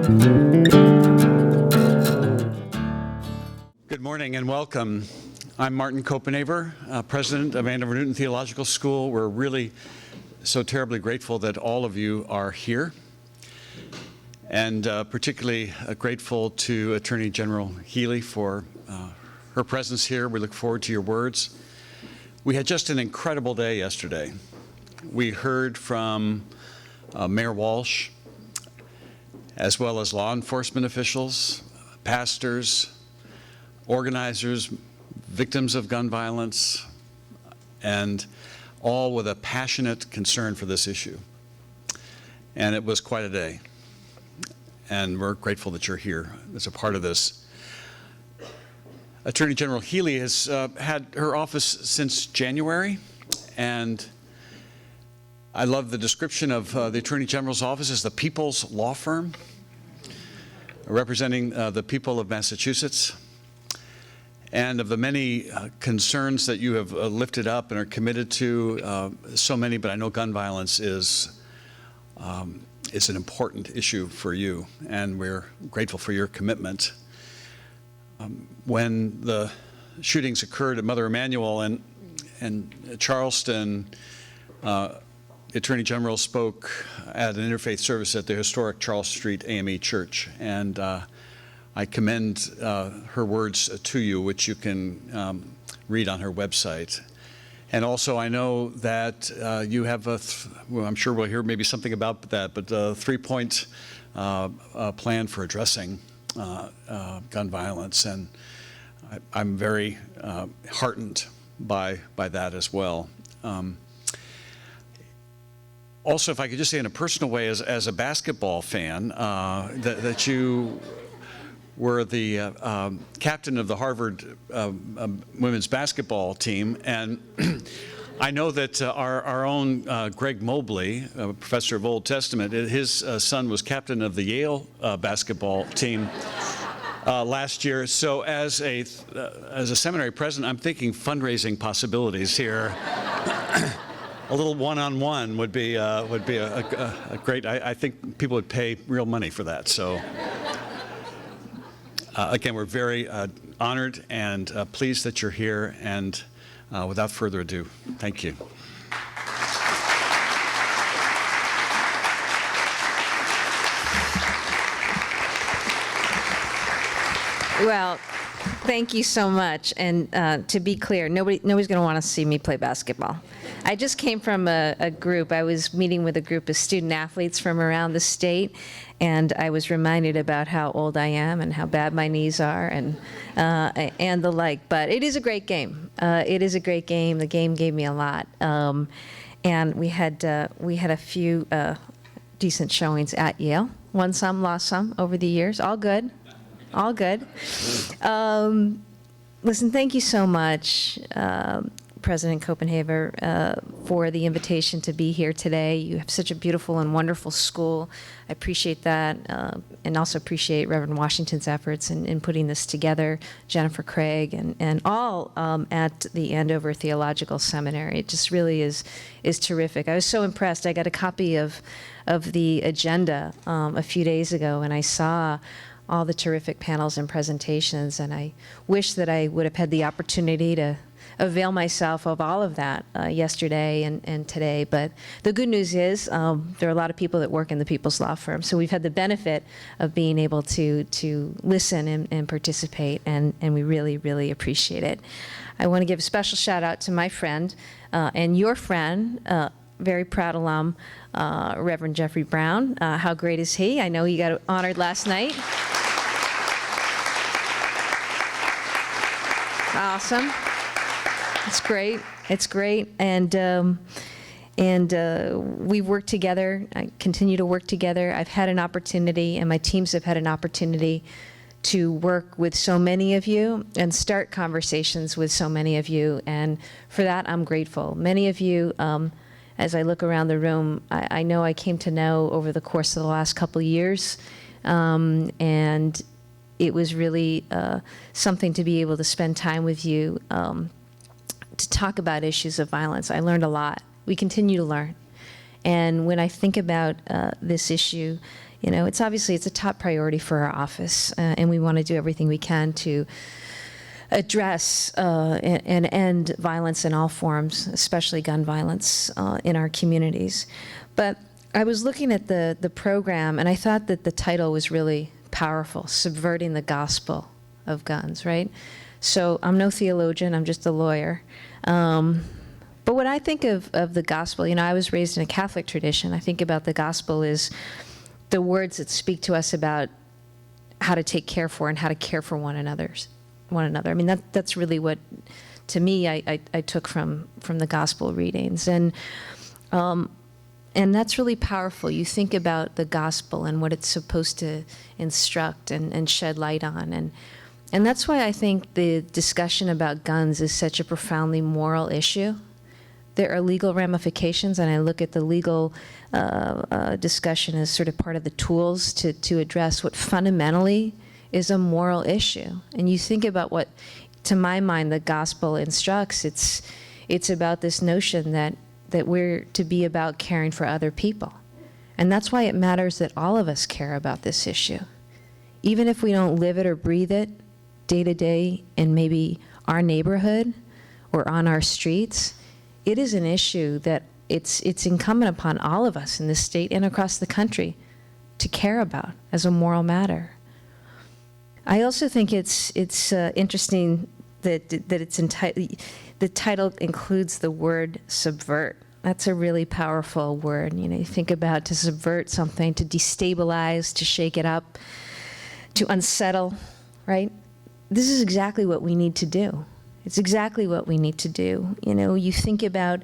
Good morning and welcome. I'm Martin Copenhaver, president of Andover Newton Theological School. We're really so terribly grateful that all of you are here, and particularly grateful to Attorney General Healey for her presence here. We look forward to your words. We had just an incredible day yesterday. We heard from Mayor Walsh, as well as law enforcement officials, pastors, organizers, victims of gun violence, and all with a passionate concern for this issue. And it was quite a day. And we're grateful that you're here as a part of this. Attorney General Healey has had her office since January, and I love the description of the Attorney General's office as the people's law firm, representing the people of Massachusetts. And of the many concerns that you have lifted up and are committed to, so many, but I know gun violence is an important issue for you, and we're grateful for your commitment. When the shootings occurred at Mother Emanuel and Charleston, the Attorney General spoke at an interfaith service at the historic Charles Street AME Church, and I commend her words to you, which you can read on her website. And also, I know that you have well, I'm sure we'll hear maybe something about that, but a 3-point plan for addressing gun violence, and I'm very heartened by that as well. Also, if I could just say in a personal way, as a basketball fan, that you were the captain of the Harvard women's basketball team, and I know that our own Greg Mobley, a professor of Old Testament, his son was captain of the Yale basketball team last year. So as a seminary president, I'm thinking fundraising possibilities here. A little one-on-one would be a great. I think people would pay real money for that. So again, we're very honored and pleased that you're here. And without further ado, thank you. Well, thank you so much. And to be clear, nobody's going to want to see me play basketball. I just came from a group. I was meeting with a group of student athletes from around the state, and I was reminded about how old I am and how bad my knees are and the like. But it is a great game. It is a great game. The game gave me a lot. And we had a few decent showings at Yale. Won some, lost some over the years. All good. All good. Listen, thank you so much, President Copenhaver, for the invitation to be here today. You have such a beautiful and wonderful school. I appreciate that, and also appreciate Reverend Washington's efforts in putting this together, Jennifer Craig, and all at the Andover Theological Seminary. It just really is terrific. I was so impressed. I got a copy of the agenda a few days ago, and I saw all the terrific panels and presentations, and I wish that I would have had the opportunity to avail myself of all of that yesterday and today. But the good news is there are a lot of people that work in the People's Law Firm, so we've had the benefit of being able to listen and participate, and we really, really appreciate it. I want to give a special shout out to my friend and your friend, very proud alum, Reverend Jeffrey Brown. How great is he? I know he got honored last night. Awesome. It's great. It's great. And we've worked together. I continue to work together. I've had an opportunity, and my teams have had an opportunity to work with so many of you and start conversations with so many of you. And for that, I'm grateful. Many of you, as I look around the room, I know I came to know over the course of the last couple of years. And it was really something to be able to spend time with you to talk about issues of violence. I learned a lot. We continue to learn. And when I think about this issue, It's a top priority for our office, and we want to do everything we can to address and end violence in all forms, especially gun violence in our communities. But I was looking at the program, and I thought that the title was really powerful, Subverting the Gospel of Guns, right? So I'm no theologian, I'm just a lawyer. But when I think of the gospel, I was raised in a Catholic tradition. I think about the gospel as the words that speak to us about how to take care for and how to care for one another. I mean, that's really what, to me, I took from the gospel readings. And that's really powerful. You think about the gospel and what it's supposed to instruct and shed light on. And that's why I think the discussion about guns is such a profoundly moral issue. There are legal ramifications, and I look at the legal discussion as sort of part of the tools to address what fundamentally is a moral issue. And you think about what, to my mind, the gospel instructs. It's about this notion that we're to be about caring for other people. And that's why it matters that all of us care about this issue. Even if we don't live it or breathe it day to day in maybe our neighborhood or on our streets, it is an issue that it's incumbent upon all of us in this state and across the country to care about as a moral matter. I also think it's interesting that it's the title includes the word subvert. That's a really powerful word. You think about to subvert something, to destabilize, to shake it up, to unsettle, right? This is exactly what we need to do. It's exactly what we need to do. You think about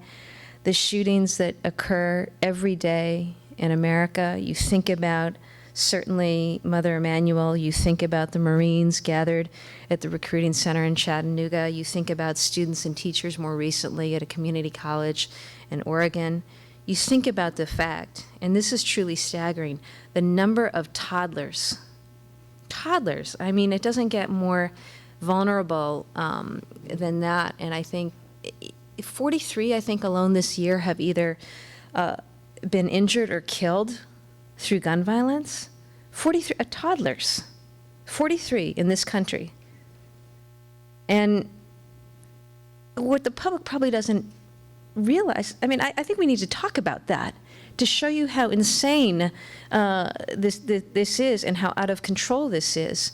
the shootings that occur every day in America. You think about certainly Mother Emanuel. You think about the Marines gathered at the recruiting center in Chattanooga. You think about students and teachers more recently at a community college in Oregon. You think about the fact, and this is truly staggering, the number of toddlers, I mean, it doesn't get more vulnerable than that. And I think 43, I think alone this year, have either been injured or killed through gun violence. 43 toddlers, 43 in this country. And what the public probably doesn't realize, I mean, I think we need to talk about that to show you how insane this is and how out of control this is.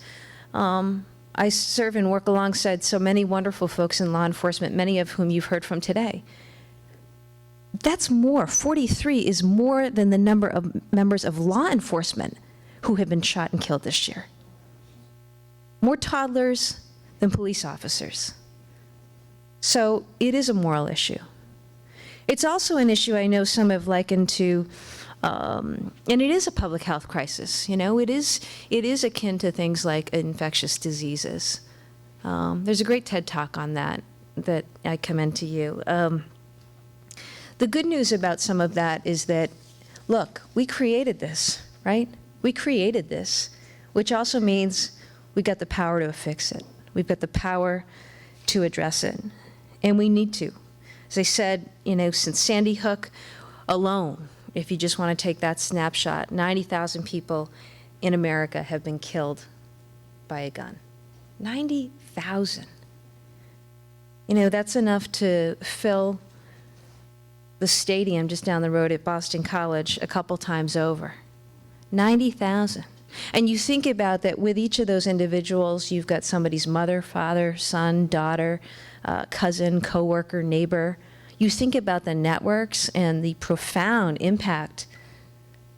I serve and work alongside so many wonderful folks in law enforcement, many of whom you've heard from today. That's more. 43 is more than the number of members of law enforcement who have been shot and killed this year. More toddlers than police officers. So it is a moral issue. It's also an issue I know some have likened to, and it is a public health crisis. It is akin to things like infectious diseases. There's a great TED Talk on that I commend to you. The good news about some of that is that, look, we created this, right? We created this, which also means we got the power to fix it. We've got the power to address it, and we need to. As I said, since Sandy Hook alone, if you just want to take that snapshot, 90,000 people in America have been killed by a gun. 90,000. That's enough to fill the stadium just down the road at Boston College a couple times over. 90,000. And you think about that with each of those individuals, you've got somebody's mother, father, son, daughter, cousin, coworker, neighbor. You think about the networks and the profound impact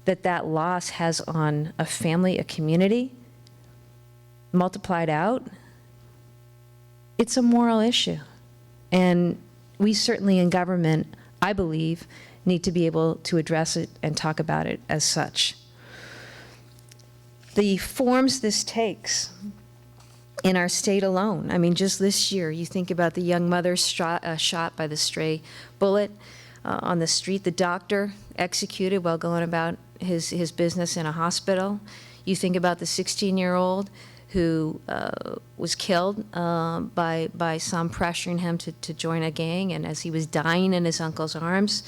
that loss has on a family, a community, multiplied out. It's a moral issue. And we certainly in government, I believe, need to be able to address it and talk about it as such. The forms this takes in our state alone, I mean, just this year, you think about the young mother shot by the stray bullet on the street, the doctor executed while going about his business in a hospital. You think about the 16-year-old who was killed by some pressuring him to join a gang, and as he was dying in his uncle's arms,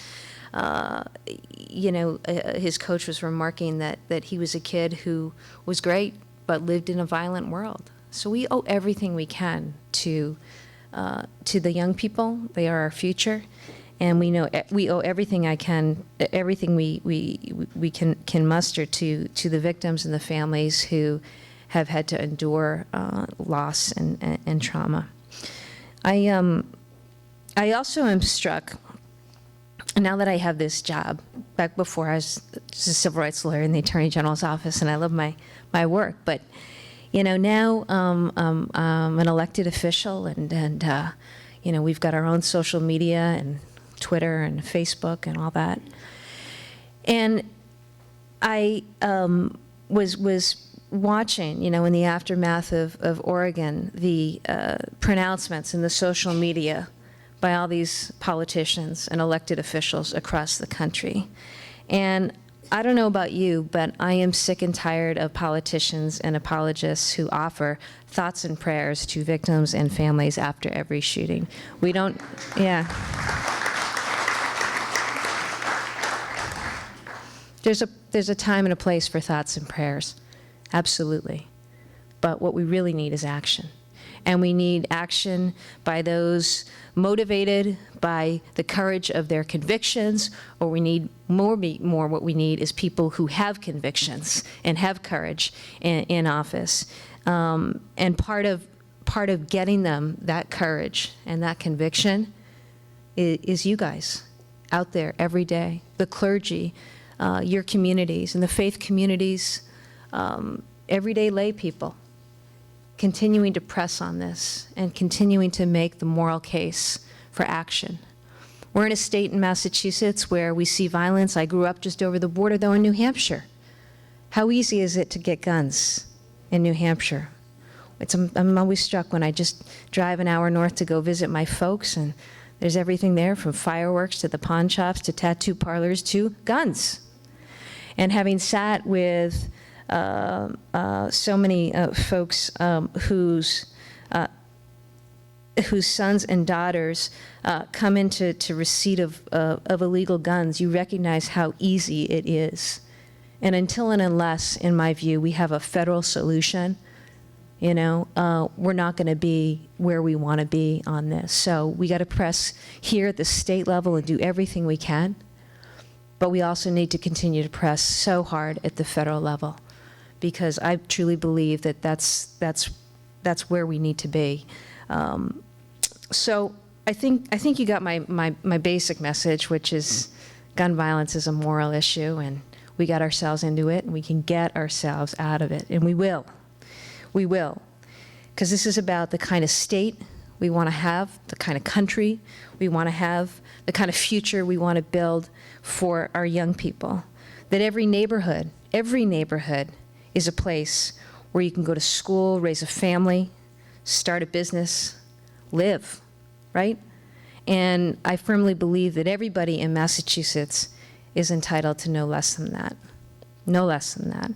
his coach was remarking that he was a kid who was great but lived in a violent world. So we owe everything we can to the young people. They are our future, and we owe everything everything we can muster to the victims and the families who have had to endure loss and trauma. I also am struck, now that I have this job. Back before I was just a civil rights lawyer in the Attorney General's office, and I love my work. But now I'm an elected official, and we've got our own social media and Twitter and Facebook and all that. And I was watching, in the aftermath of Oregon, the pronouncements in the social media by all these politicians and elected officials across the country. And I don't know about you, but I am sick and tired of politicians and apologists who offer thoughts and prayers to victims and families after every shooting. We don't, yeah. There's a time and a place for thoughts and prayers, absolutely. But what we really need is action. And we need action by those motivated by the courage of their convictions, or we need more what we need is people who have convictions and have courage in office. And part of getting them that courage and that conviction is you guys out there every day, the clergy, your communities, and the faith communities, everyday lay people, continuing to press on this and continuing to make the moral case for action. We're in a state in Massachusetts where we see violence. I grew up just over the border, though, in New Hampshire. How easy is it to get guns in New Hampshire? I'm always struck when I just drive an hour north to go visit my folks, and there's everything there from fireworks to the pawn shops to tattoo parlors to guns. And having sat with so many folks whose sons and daughters come into receipt of illegal guns, you recognize how easy it is. And until and unless, in my view, we have a federal solution, we're not going to be where we want to be on this. So we got to press here at the state level and do everything we can. But we also need to continue to press so hard at the federal level, because I truly believe that that's where we need to be. So I think you got my basic message, which is gun violence is a moral issue, and we got ourselves into it, and we can get ourselves out of it, and we will, because this is about the kind of state we want to have, the kind of country we want to have, the kind of future we want to build for our young people. That every neighborhood is a place where you can go to school, raise a family, start a business, live, right? And I firmly believe that everybody in Massachusetts is entitled to no less than that. No less than that.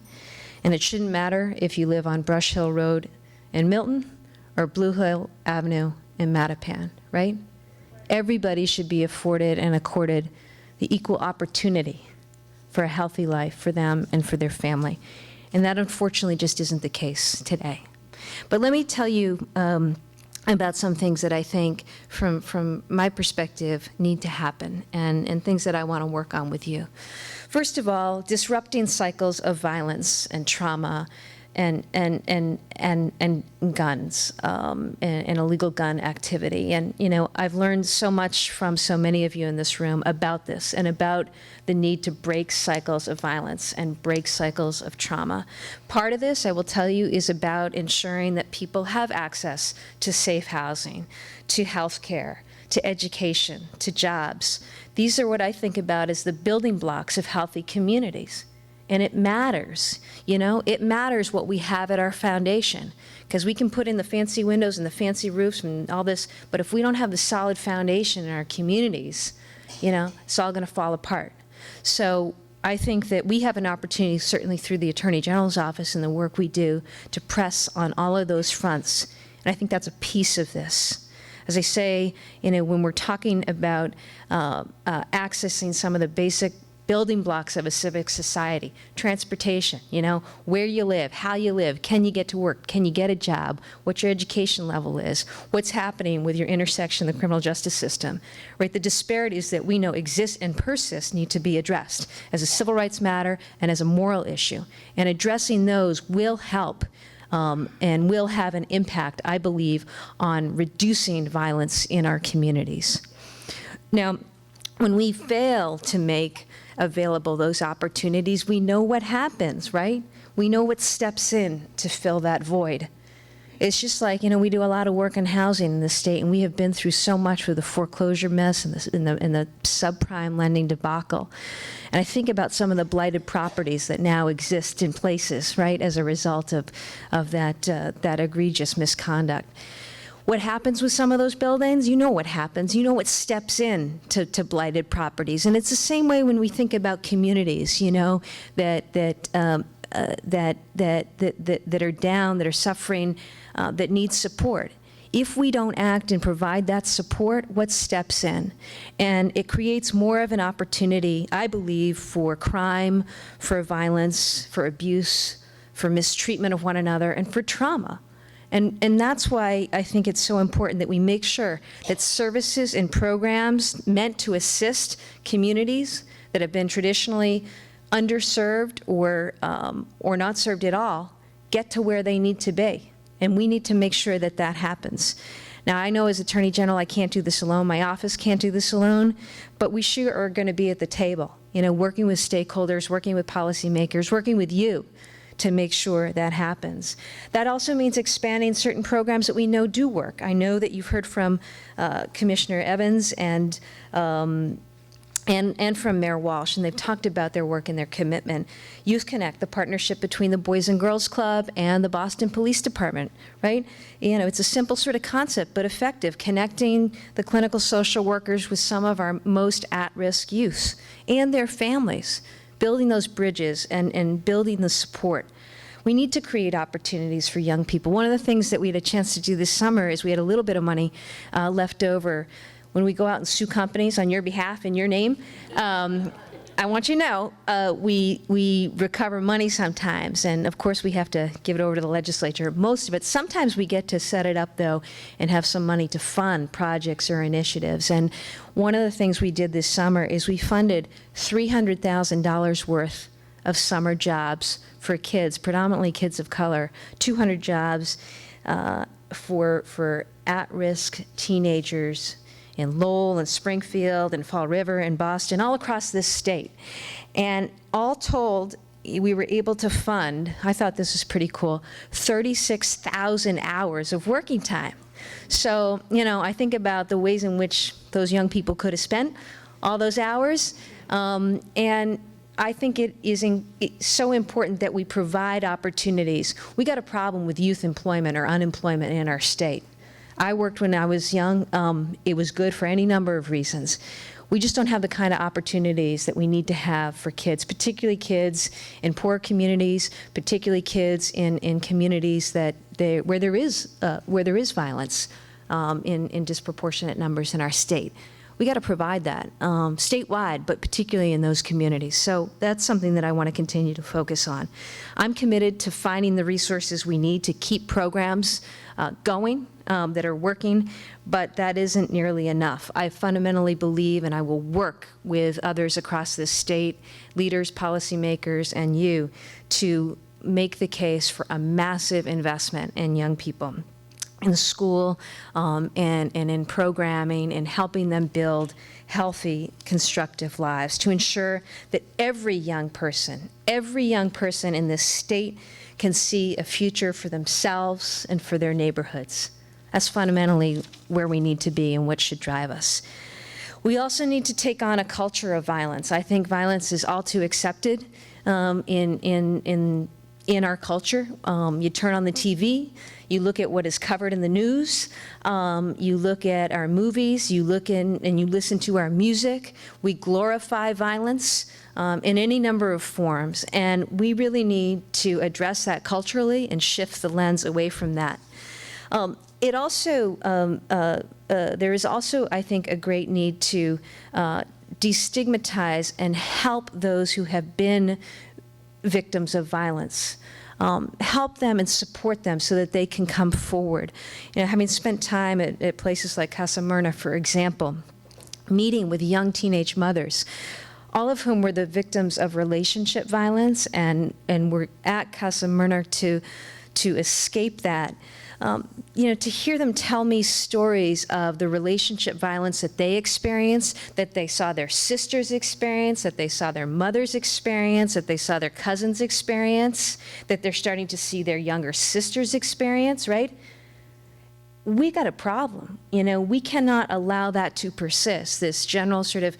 And it shouldn't matter if you live on Brush Hill Road in Milton or Blue Hill Avenue in Mattapan, right? Everybody should be afforded and accorded the equal opportunity for a healthy life for them and for their family. And that, unfortunately, just isn't the case today. But let me tell you about some things that I think, from my perspective, need to happen, and things that I want to work on with you. First of all, disrupting cycles of violence and trauma and guns and illegal gun activity. And I've learned so much from so many of you in this room about this and about the need to break cycles of violence and break cycles of trauma. Part of this, I will tell you, is about ensuring that people have access to safe housing, to health care, to education, to jobs. These are what I think about as the building blocks of healthy communities. And it matters, it matters what we have at our foundation, because we can put in the fancy windows and the fancy roofs and all this, but if we don't have the solid foundation in our communities, it's all going to fall apart. So I think that we have an opportunity, certainly through the Attorney General's office and the work we do, to press on all of those fronts. And I think that's a piece of this. As I say, when we're talking about accessing some of the basic building blocks of a civic society, transportation, where you live, how you live, can you get to work, can you get a job, what your education level is, what's happening with your intersection in the criminal justice system, right? The disparities that we know exist and persist need to be addressed as a civil rights matter and as a moral issue. And addressing those will help and will have an impact, I believe, on reducing violence in our communities. Now, when we fail to make available those opportunities, we know what happens, right? We know what steps in to fill that void. It's just like, we do a lot of work in housing in the state, and we have been through so much with the foreclosure mess and the subprime lending debacle. And I think about some of the blighted properties that now exist in places, right, as a result of that egregious misconduct. What happens with some of those buildings? You know what happens. You know what steps in to blighted properties. And it's the same way when we think about communities, that are down, that are suffering, that need support. If we don't act and provide that support, what steps in? And it creates more of an opportunity, I believe, for crime, for violence, for abuse, for mistreatment of one another, and for trauma. And that's why I think it's so important that we make sure that services and programs meant to assist communities that have been traditionally underserved or not served at all get to where they need to be. And we need to make sure that that happens. Now, I know as Attorney General, I can't do this alone. My office can't do this alone. But we sure are going to be at the table, working with stakeholders, working with policymakers, working with you to make sure that happens. That also means expanding certain programs that we know do work. I know that you've heard from Commissioner Evans and from Mayor Walsh, and they've talked about their work and their commitment. Youth Connect, the partnership between the Boys and Girls Club and the Boston Police Department, right? It's a simple sort of concept, but effective, connecting the clinical social workers with some of our most at-risk youth and their families, building those bridges and building the support. We need to create opportunities for young people. One of the things that we had a chance to do this summer is we had a little bit of money left over. When we go out and sue companies on your behalf in your name, I want you to know we recover money sometimes, and of course we have to give it over to the legislature, most of it. Sometimes we get to set it up, though, and have some money to fund projects or initiatives. And one of the things we did this summer is we funded $300,000 worth of summer jobs for kids, predominantly kids of color, 200 jobs for at-risk teenagers in Lowell and Springfield and Fall River and Boston, all across this state. And all told, we were able to fund, I thought this was pretty cool, 36,000 hours of working time. So, I think about the ways in which those young people could have spent all those hours. And I think it is so important that we provide opportunities. We got a problem with youth employment or unemployment in our state. I worked when I was young. It was good for any number of reasons. We just don't have the kind of opportunities that we need to have for kids, particularly kids in poor communities, particularly kids in communities where there is violence in disproportionate numbers in our state. We got to provide that statewide, but particularly in those communities. So that's something that I want to continue to focus on. I'm committed to finding the resources we need to keep programs going that are working, but that isn't nearly enough. I fundamentally believe, and I will work with others across this state, leaders, policymakers, and you, to make the case for a massive investment in young people, in school and in programming, and helping them build healthy, constructive lives, to ensure that every young person in this state can see a future for themselves and for their neighborhoods. That's fundamentally where we need to be and what should drive us. We also need to take on a culture of violence. I think violence is all too accepted in our culture. You turn on the TV, you look at what is covered in the news, you look at our movies, you look in and you listen to our music. We glorify violence in any number of forms, and we really need to address that culturally and shift the lens away from that. It also, there is also, I think, a great need to destigmatize and help those who have been victims of violence. Help them and support them so that they can come forward. You know, having spent time at places like Casa Myrna, for example, meeting with young teenage mothers, all of whom were the victims of relationship violence and were at Casa Myrna to escape that. You know, to hear them tell me stories of the relationship violence that they experienced, that they saw their sisters experience, that they saw their mothers experience, that they saw their cousins experience, that they're starting to see their younger sisters experience, right? We got a problem. You know, we cannot allow that to persist, this general sort of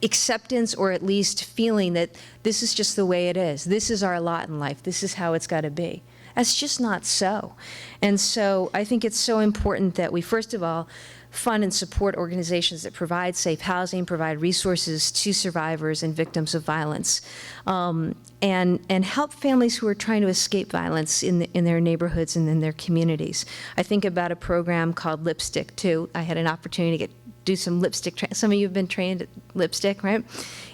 acceptance, or at least feeling that this is just the way it is. This is our lot in life. This is how it's got to be. That's just not so. And so I think it's so important that we, first of all, fund and support organizations that provide safe housing, provide resources to survivors and victims of violence, and help families who are trying to escape violence in their neighborhoods and in their communities. I think about a program called Lipstick, too. I had an opportunity to do some lipstick training. Some of you have been trained at lipstick, right?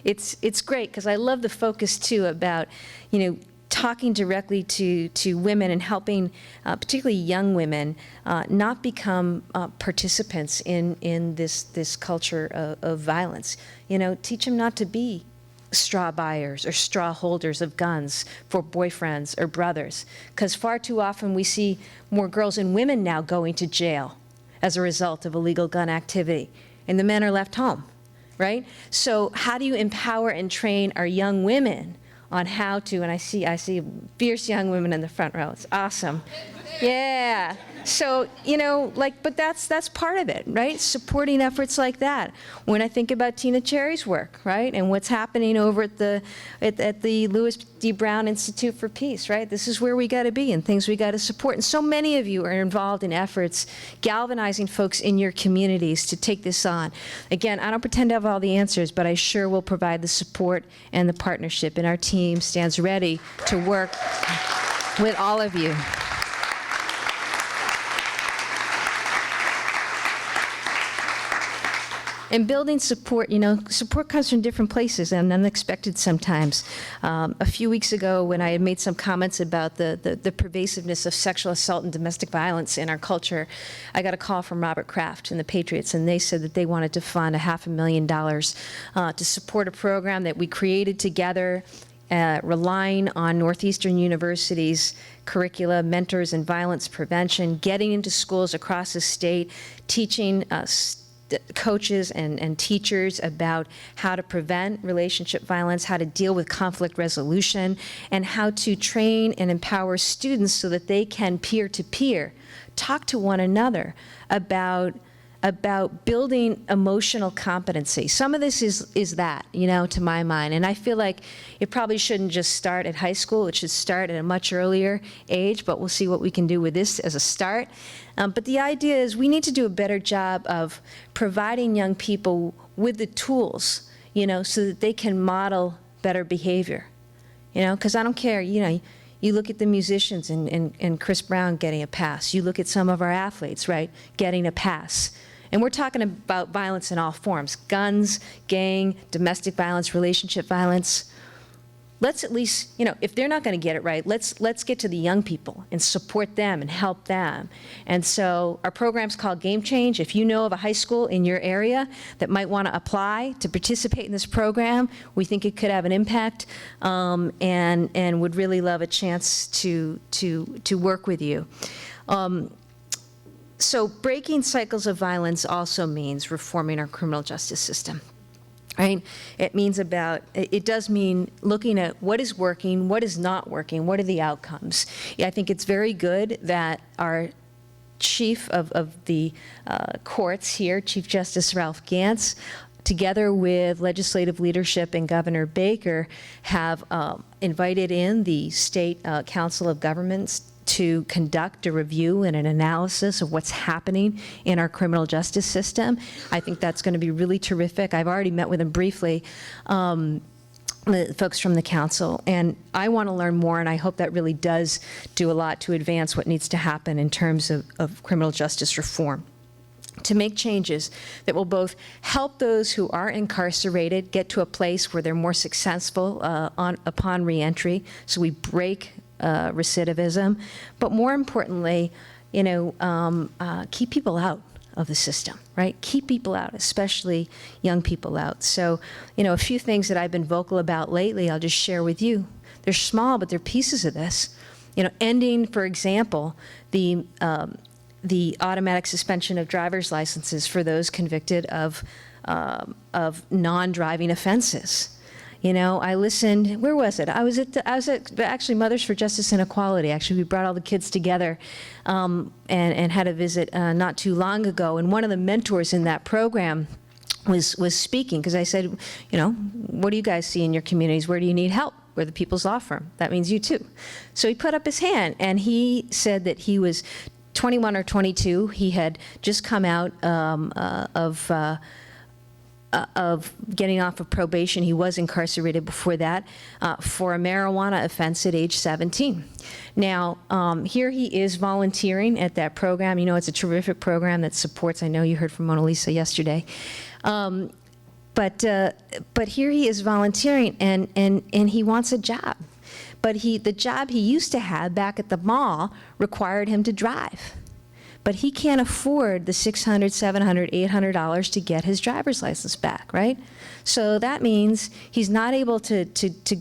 It's great because I love the focus, too, about, you know, talking directly to women and helping, particularly young women, not become participants in this culture of violence. You know, teach them not to be straw buyers or straw holders of guns for boyfriends or brothers, because far too often we see more girls and women now going to jail as a result of illegal gun activity, and the men are left home, right? So how do you empower and train our young women on how to, and I see fierce young women in the front row. It's awesome. Yeah. So, you know, like, but that's part of it, right? Supporting efforts like that. When I think about Tina Cherry's work, right, and what's happening over at the Louis D. Brown Institute for Peace, right? This is where we got to be and things we got to support. And so many of you are involved in efforts galvanizing folks in your communities to take this on. Again, I don't pretend to have all the answers, but I sure will provide the support and the partnership. And our team stands ready to work with all of you. And building support, you know, support comes from different places and unexpected sometimes. A few weeks ago, when I had made some comments about the pervasiveness of sexual assault and domestic violence in our culture, I got a call from Robert Kraft and the Patriots, and they said that they wanted to fund $500,000 to support a program that we created together, relying on Northeastern University's curricula, mentors in violence prevention, getting into schools across the state, teaching coaches and teachers about how to prevent relationship violence, how to deal with conflict resolution, and how to train and empower students so that they can peer-to-peer talk to one another about building emotional competency. Some of this is that, you know, to my mind. And I feel like it probably shouldn't just start at high school. It should start at a much earlier age, but we'll see what we can do with this as a start. But the idea is we need to do a better job of providing young people with the tools, you know, so that they can model better behavior. You know, because I don't care, you know, you look at the musicians and Chris Brown getting a pass. You look at some of our athletes, right, getting a pass. And we're talking about violence in all forms: guns, gang, domestic violence, relationship violence. Let's at least, you know, if they're not going to get it right, let's get to the young people and support them and help them. And so our program's called Game Change. If you know of a high school in your area that might want to apply to participate in this program, we think it could have an impact, and would really love a chance to work with you. So breaking cycles of violence also means reforming our criminal justice system, right? It does mean looking at what is working, what is not working, what are the outcomes. Yeah, I think it's very good that our chief of the courts here, Chief Justice Ralph Gantz, together with legislative leadership and Governor Baker, have invited in the State Council of Governments to conduct a review and an analysis of what's happening in our criminal justice system. I think that's going to be really terrific. I've already met with them briefly. the folks from the council, and I want to learn more, and I hope that really does do a lot to advance what needs to happen in terms of criminal justice reform, to make changes that will both help those who are incarcerated get to a place where they're more successful upon reentry, so we break recidivism, but more importantly, keep people out of the system, right? Keep people out, especially young people out. So, a few things that I've been vocal about lately, I'll just share with you. They're small, but they're pieces of this. Ending, for example, the automatic suspension of driver's licenses for those convicted of non-driving offenses. I listened, where was it? I was at actually Mothers for Justice and Equality. Actually, we brought all the kids together and had a visit not too long ago. And one of the mentors in that program was speaking, because I said, what do you guys see in your communities? Where do you need help? We're the people's law firm. That means you too. So he put up his hand, and he said that he was 21 or 22. He had just come out of getting off of probation. He was incarcerated before that for a marijuana offense at age 17. Now, here he is volunteering at that program. It's a terrific program that supports, I know you heard from Mona Lisa yesterday. But here he is volunteering, and he wants a job. But the job he used to have back at the mall required him to drive. But he can't afford the $600, $700, $800 to get his driver's license back, right? So that means he's not able to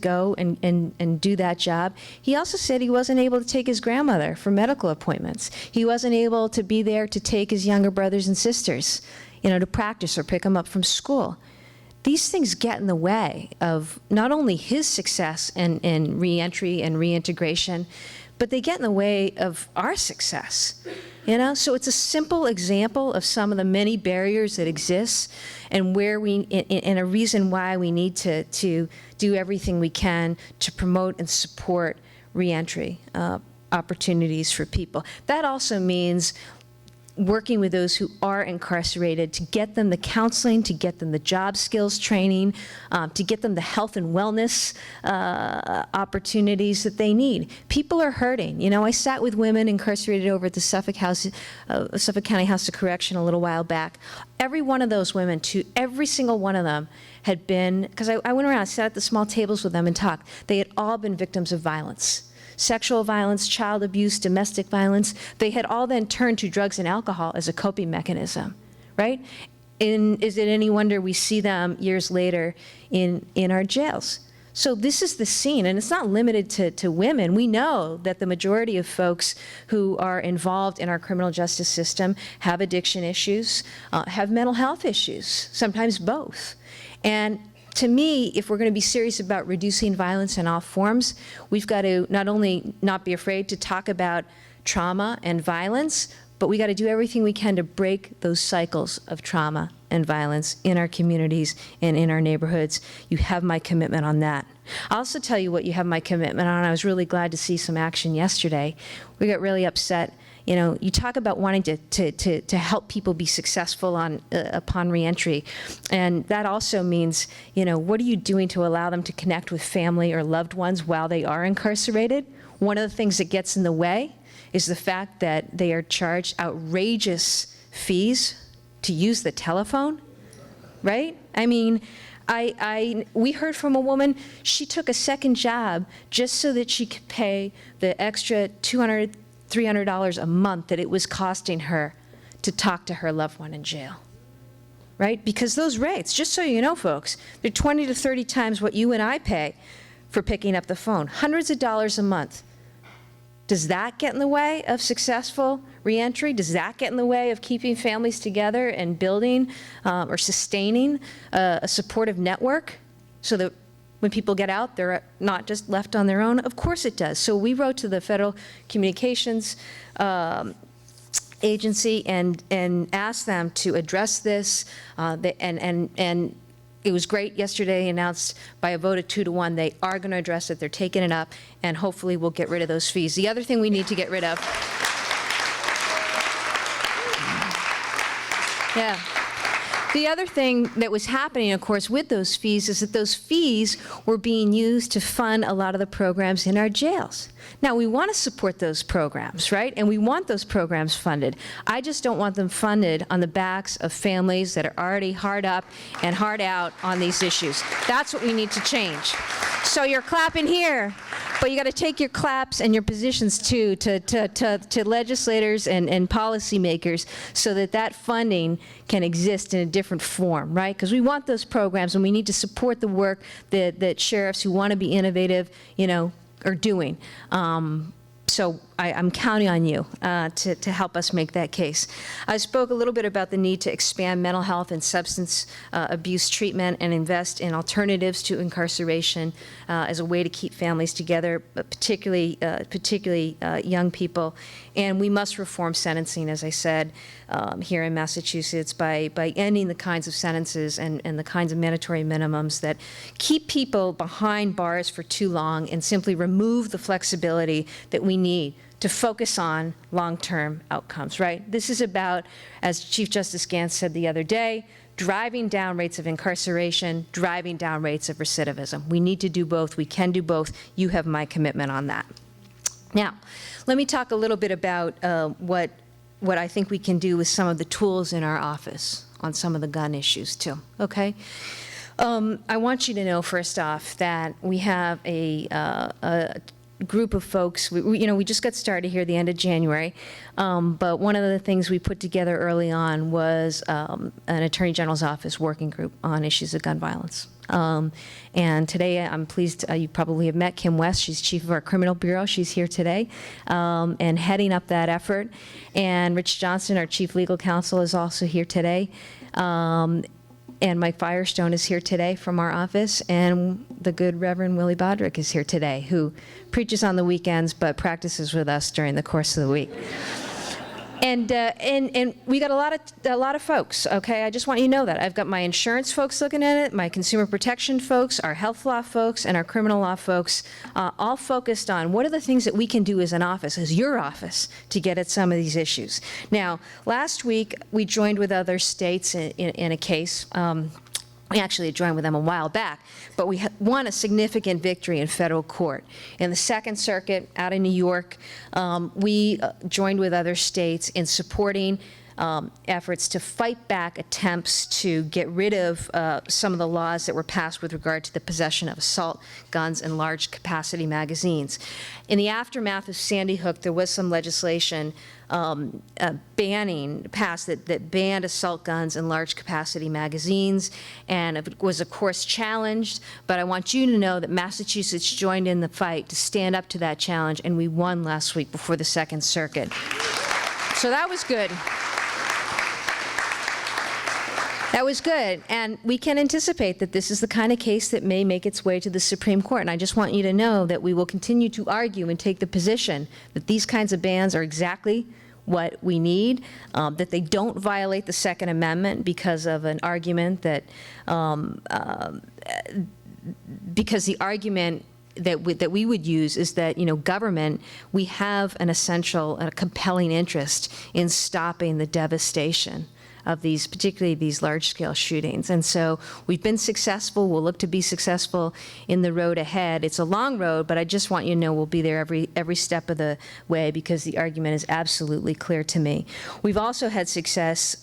go and do that job. He also said he wasn't able to take his grandmother for medical appointments. He wasn't able to be there to take his younger brothers and sisters, to practice or pick them up from school. These things get in the way of not only his success in reentry and reintegration, but they get in the way of our success. So it's a simple example of some of the many barriers that exist, and where and a reason why we need to do everything we can to promote and support reentry opportunities for people. That also means working with those who are incarcerated to get them the counseling, to get them the job skills training, to get them the health and wellness opportunities that they need. People are hurting. I sat with women incarcerated over at the Suffolk County House of Correction a little while back. Every one of those women, every single one of them had been, because I went around, I sat at the small tables with them and talked. They had all been victims of violence. Sexual violence, child abuse, domestic violence. They had all then turned to drugs and alcohol as a coping mechanism, right? Is it any wonder we see them years later in our jails? So this is the scene, and it's not limited to women. We know that the majority of folks who are involved in our criminal justice system have addiction issues, have mental health issues, sometimes both. And to me, if we're going to be serious about reducing violence in all forms, we've got to not only not be afraid to talk about trauma and violence, but we got to do everything we can to break those cycles of trauma and violence in our communities and in our neighborhoods. You have my commitment on that. I'll also tell you what you have my commitment on. I was really glad to see some action yesterday. We got really upset. You talk about wanting to help people be successful upon reentry, and that also means, what are you doing to allow them to connect with family or loved ones while they are incarcerated? One of the things that gets in the way is the fact that they are charged outrageous fees to use the telephone, right? I mean, we heard from a woman, she took a second job just so that she could pay the extra $200, $300 a month that it was costing her to talk to her loved one in jail, right? Because those rates, just so you know, folks, they're 20 to 30 times what you and I pay for picking up the phone, hundreds of dollars a month. Does that get in the way of successful reentry? Does that get in the way of keeping families together and building or sustaining a supportive network so that when people get out, they're not just left on their own? Of course it does. So we wrote to the Federal Communications Agency and asked them to address this. And it was great yesterday, announced by a vote of 2-1, they are going to address it. They're taking it up, and hopefully we'll get rid of those fees. The other thing we need to get rid of. Yeah. The other thing that was happening, of course, with those fees is that those fees were being used to fund a lot of the programs in our jails. Now, we want to support those programs, right? And we want those programs funded. I just don't want them funded on the backs of families that are already hard up and hard out on these issues. That's what we need to change. So you're clapping here, but you got to take your claps and your positions too to legislators and policymakers so that that funding can exist in a different form, right? Because we want those programs and we need to support the work that sheriffs who want to be innovative, are doing. So I'm counting on you to help us make that case. I spoke a little bit about the need to expand mental health and substance abuse treatment and invest in alternatives to incarceration as a way to keep families together, particularly young people. And we must reform sentencing, as I said, here in Massachusetts by ending the kinds of sentences and the kinds of mandatory minimums that keep people behind bars for too long and simply remove the flexibility that we need to focus on long-term outcomes, right? This is about, as Chief Justice Gantz said the other day, driving down rates of incarceration, driving down rates of recidivism. We need to do both. We can do both. You have my commitment on that. Now, let me talk a little bit about what I think we can do with some of the tools in our office on some of the gun issues, too, okay? I want you to know, first off, that we have a group of folks. We just got started here at the end of January, but one of the things we put together early on was an Attorney General's office working group on issues of gun violence. And today I'm pleased, you probably have met Kim West. She's chief of our criminal bureau. She's here today and heading up that effort. And Rich Johnson, our chief legal counsel, is also here today. And Mike Firestone is here today from our office, and the good Reverend Willie Bodrick is here today, who preaches on the weekends but practices with us during the course of the week. And we got a lot of folks, okay? I just want you to know that. I've got my insurance folks looking at it, my consumer protection folks, our health law folks, and our criminal law folks, all focused on what are the things that we can do as an office, as your office, to get at some of these issues. Now, last week, we joined with other states in a case. We actually had joined with them a while back, but we won a significant victory in federal court. In the Second Circuit out in New York, we joined with other states in supporting efforts to fight back attempts to get rid of some of the laws that were passed with regard to the possession of assault guns and large capacity magazines. In the aftermath of Sandy Hook, there was some legislation passed that banned assault guns and large capacity magazines, and it was of course challenged, but I want you to know that Massachusetts joined in the fight to stand up to that challenge, and we won last week before the Second Circuit. So that was good. That was good, and we can anticipate that this is the kind of case that may make its way to the Supreme Court, and I just want you to know that we will continue to argue and take the position that these kinds of bans are exactly what we need, that they don't violate the Second Amendment because of an argument that, because the argument that we would use is that, government, we have an essential and a compelling interest in stopping the devastation of these, particularly these large-scale shootings. And so we've been successful. We'll look to be successful in the road ahead. It's a long road, but I just want you to know we'll be there every step of the way because the argument is absolutely clear to me. We've also had success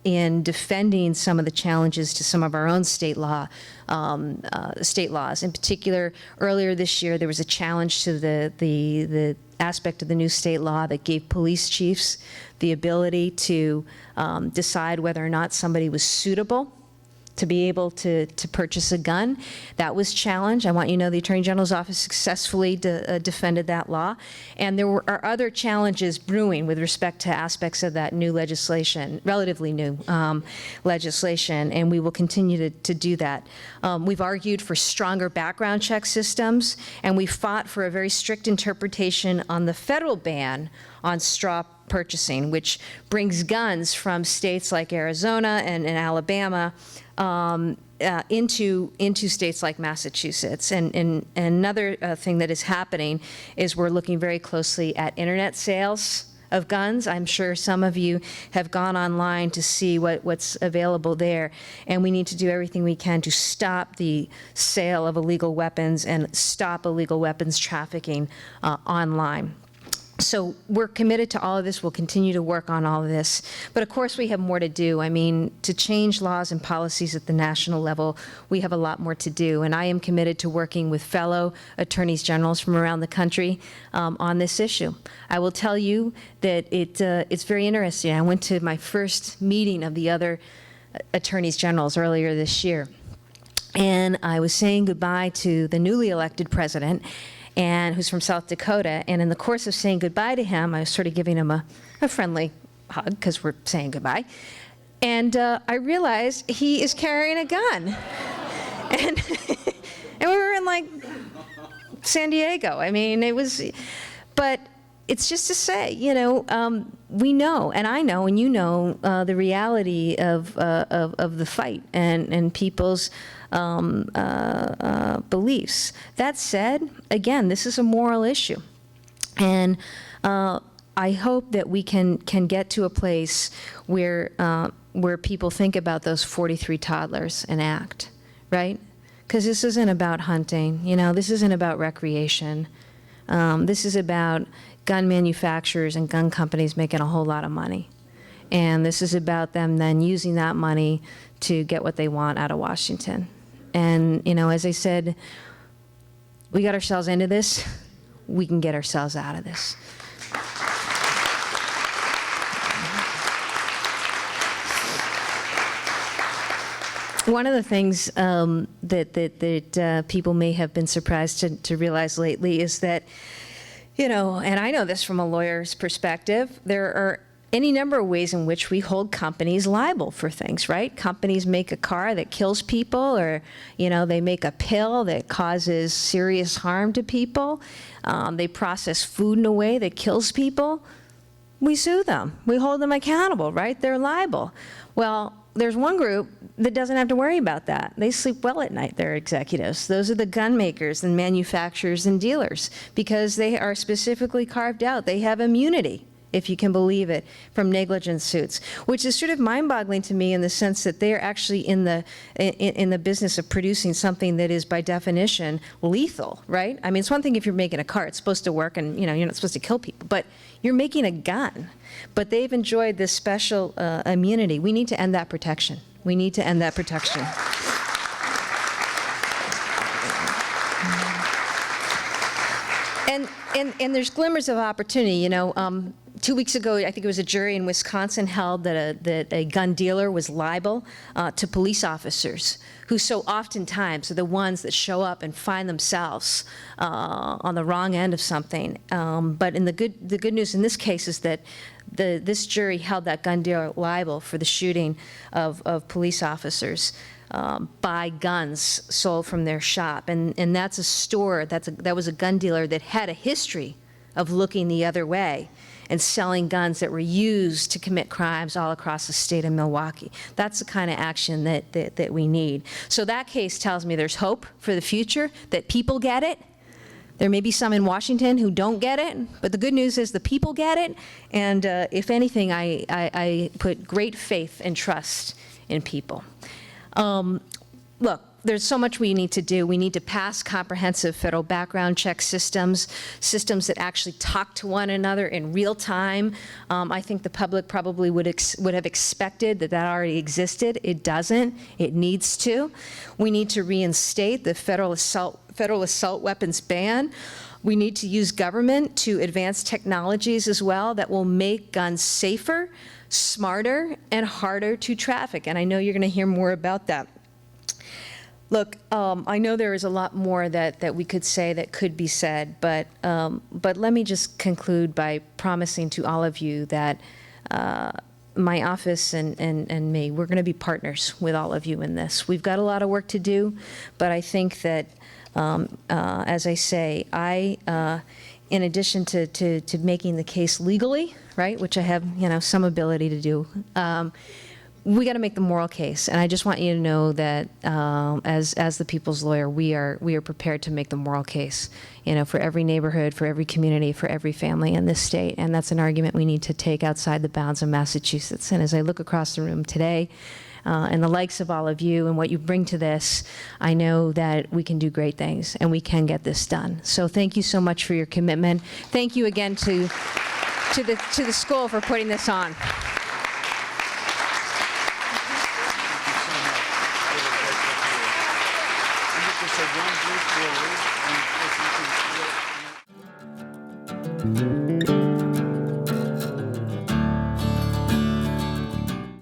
in defending some of the challenges to some of our own state laws. In particular, earlier this year, there was a challenge to the aspect of the new state law that gave police chiefs the ability to decide whether or not somebody was suitable to be able to purchase a gun. That was challenged. I want you to know the Attorney General's office successfully defended that law. And there are other challenges brewing with respect to aspects of that new legislation, relatively new legislation, and we will continue to do that. We've argued for stronger background check systems, and we fought for a very strict interpretation on the federal ban on straw purchasing, which brings guns from states like Arizona and Alabama into states like Massachusetts. And another thing that is happening is we're looking very closely at internet sales of guns. I'm sure some of you have gone online to see what's available there. And we need to do everything we can to stop the sale of illegal weapons and stop illegal weapons trafficking online. So we're committed to all of this. We'll continue to work on all of this. But of course, we have more to do. I mean, to change laws and policies at the national level, we have a lot more to do. And I am committed to working with fellow attorneys generals from around the country on this issue. I will tell you that it's very interesting. I went to my first meeting of the other attorneys generals earlier this year. And I was saying goodbye to the newly elected president, and who's from South Dakota. And in the course of saying goodbye to him, I was sort of giving him a friendly hug, because we're saying goodbye. And I realized he is carrying a gun. And, and we were in, like, San Diego. I mean, it was, but it's just to say, you know, we know, and I know, and you know, the reality of the fight and people's beliefs. That said, again, this is a moral issue, and I hope that we can get to a place where people think about those 43 toddlers and act, right? Because this isn't about hunting, you know, this isn't about recreation. This is about gun manufacturers and gun companies making a whole lot of money. And this is about them then using that money to get what they want out of Washington. And, you know, as I said, we got ourselves into this, we can get ourselves out of this. One of the things that people may have been surprised to realize lately is that, you know, and I know this from a lawyer's perspective, there are any number of ways in which we hold companies liable for things, right? Companies make a car that kills people, or, you know, they make a pill that causes serious harm to people. They process food in a way that kills people. We sue them. We hold them accountable, right? They're liable. Well, there's one group that doesn't have to worry about that. They sleep well at night, their executives. Those are the gun makers and manufacturers and dealers, because they are specifically carved out. They have immunity, if you can believe it, from negligence suits, which is sort of mind-boggling to me in the sense that they are actually in the business of producing something that is by definition lethal, right? I mean, it's one thing if you're making a car, it's supposed to work and, you know, you're not supposed to kill people, but you're making a gun. But they've enjoyed this special immunity. We need to end that protection. We need to end that protection. And there's glimmers of opportunity. You know, 2 weeks ago, I think it was a jury in Wisconsin held that a gun dealer was liable to police officers, who so oftentimes are the ones that show up and find themselves on the wrong end of something. But the good news in this case is that this jury held that gun dealer liable for the shooting of police officers by guns sold from their shop. And that's a store, that was a gun dealer that had a history of looking the other way and selling guns that were used to commit crimes all across the state of Milwaukee. That's the kind of action that we need. So that case tells me there's hope for the future, that people get it. There may be some in Washington who don't get it, but the good news is the people get it. And if anything, I put great faith and trust in people. Look, there's so much we need to do. We need to pass comprehensive federal background check systems that actually talk to one another in real time. I think the public probably would have expected that already existed. It doesn't. It needs to. We need to reinstate the federal assault weapons ban. We need to use government to advance technologies as well that will make guns safer, smarter, and harder to traffic. And I know you're going to hear more about that. Look, I know there is a lot more that we could say that could be said, but let me just conclude by promising to all of you that my office and me, we're going to be partners with all of you in this. We've got a lot of work to do, but I think that, as I say, in addition to making the case legally, right, which I have, you know, some ability to do, we got to make the moral case, and I just want you to know that as the people's lawyer, we are prepared to make the moral case, for every neighborhood, for every community, for every family in this state, and that's an argument we need to take outside the bounds of Massachusetts. And as I look across the room today, and the likes of all of you and what you bring to this, I know that we can do great things and we can get this done. So thank you so much for your commitment. Thank you again to the school for putting this on. One brief word, and if you can